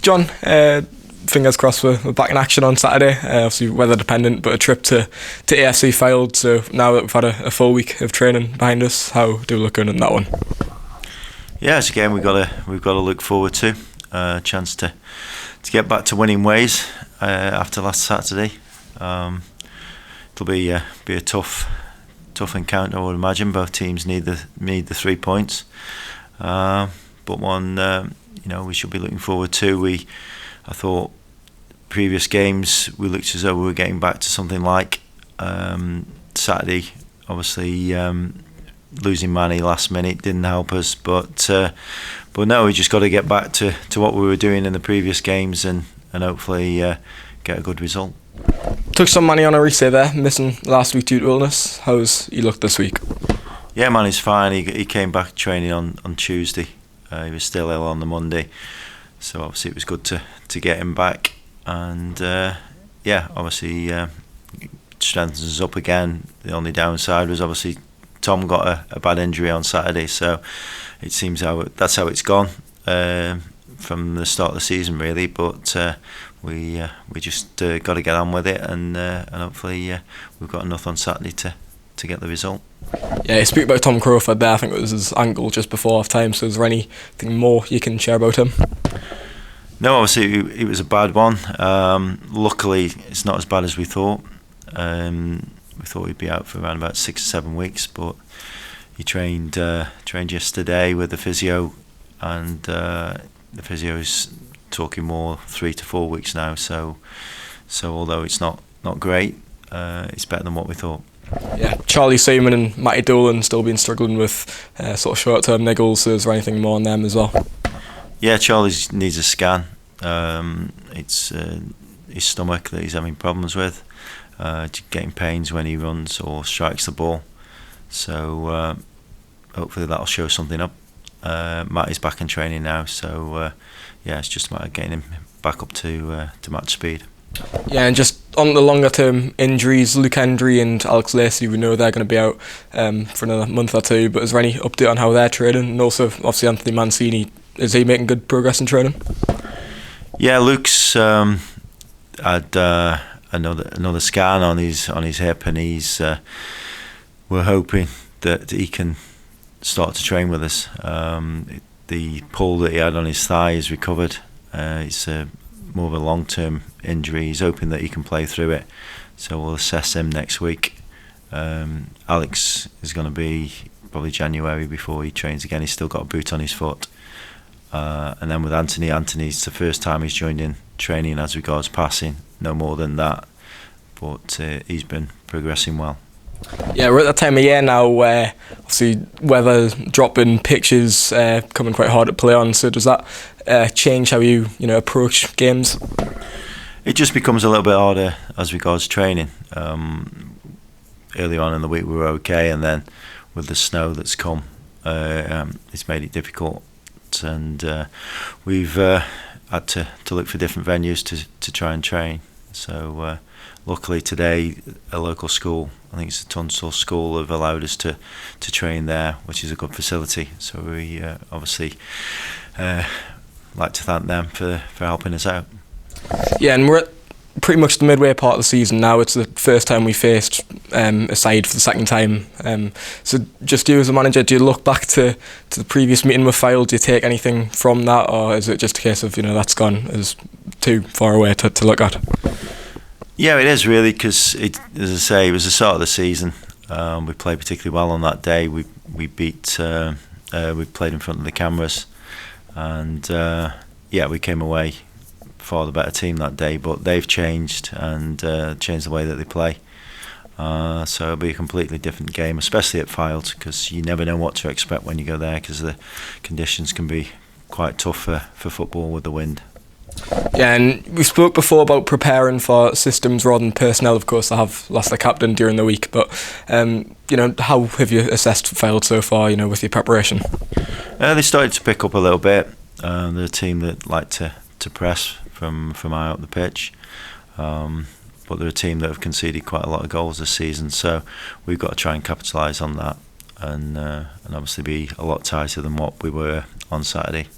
John, fingers crossed we're back in action on Saturday. Obviously weather dependent, but a trip to AFC Fylde. So now that we've had a full week of training behind us, how do we look good in that one? Yeah, it's a game we've got to look forward to. A chance to get back to winning ways after last Saturday. It'll be a tough encounter, I would imagine. Both teams need the 3 points, but one we should be looking forward to. I thought previous games we looked as though we were getting back to something like Saturday. Obviously, losing Manny last minute didn't help us, but no, we just got to get back to what we were doing in the previous games and hopefully get a good result. Touched on Manny on a reset there, missing last week due to illness. How's he looked this week? Yeah, Manny's fine. He came back training on Tuesday. He was still ill on the Monday, so obviously it was good to get him back. And obviously strengthens us up again. The only downside was obviously Tom got a bad injury on Saturday, so it seems that's how it's gone from the start of the season, really. But we just got to get on with it, and hopefully we've got enough on Saturday to get the result. Yeah, you speak about Tom Crawford there. I think it was his ankle just before half time. So is there anything more you can share about him? No, obviously it was a bad one. Luckily, it's not as bad as we thought. We thought he'd be out for around about 6 or 7 weeks, but he trained yesterday with the physio, and the physio is talking more 3 to 4 weeks now. So although it's not great, it's better than what we thought. Yeah, Charlie Seaman and Matty Dolan still been struggling with sort of short-term niggles. So is there anything more on them as well? Yeah, Charlie needs a scan. It's his stomach that he's having problems with, getting pains when he runs or strikes the ball. So hopefully that'll show something up. Matty's back in training now, so it's just a matter of getting him back up to match speed. Yeah, and just on the longer term injuries, Luke Hendry and Alex Lacey, we know they're going to be out for another month or two, but is there any update on how they're training? And also, obviously, Anthony Mancini, is he making good progress in training? Yeah, Luke's had another scan on his hip, and we're hoping that he can start to train with us. The pull that he had on his thigh is recovered. It's more of a long-term injury. He's hoping that he can play through it, so we'll assess him next week. Alex is going to be probably January before he trains again. He's still got a boot on his foot. And then with Anthony's the first time he's joined in training as regards passing, no more than that, but he's been progressing well. Yeah, we're at that time of year now where obviously weather dropping, pitches coming quite hard to play on. So does that change how you approach games? It just becomes a little bit harder as regards training. Early on in the week we were okay, and then with the snow that's come, it's made it difficult. And we've had to look for different venues to try and train. So luckily today a local school, I think it's the Tunstall School, have allowed us to train there, which is a good facility. So we obviously like to thank them for helping us out. Yeah, and we're at pretty much the midway part of the season now. It's the first time we faced a side for the second time. So just you as a manager, do you look back to the previous meeting with Fylde? Do you take anything from that, or is it just a case of that's gone as too far away to look at? Yeah, it is really, because as I say, it was the start of the season. We played particularly well on that day. We beat. We played in front of the cameras, and we came away far the better team that day. But they've changed and changed the way that they play. So it'll be a completely different game, especially at Fylde, because you never know what to expect when you go there, because the conditions can be quite tough for football with the wind. Yeah, and we spoke before about preparing for systems rather than personnel. Of course, I have lost the captain during the week, but how have you assessed Fylde so far? With your preparation. They started to pick up a little bit. They're a team that like to press from high up the pitch, but they're a team that have conceded quite a lot of goals this season. So we've got to try and capitalise on that, and obviously be a lot tighter than what we were on Saturday.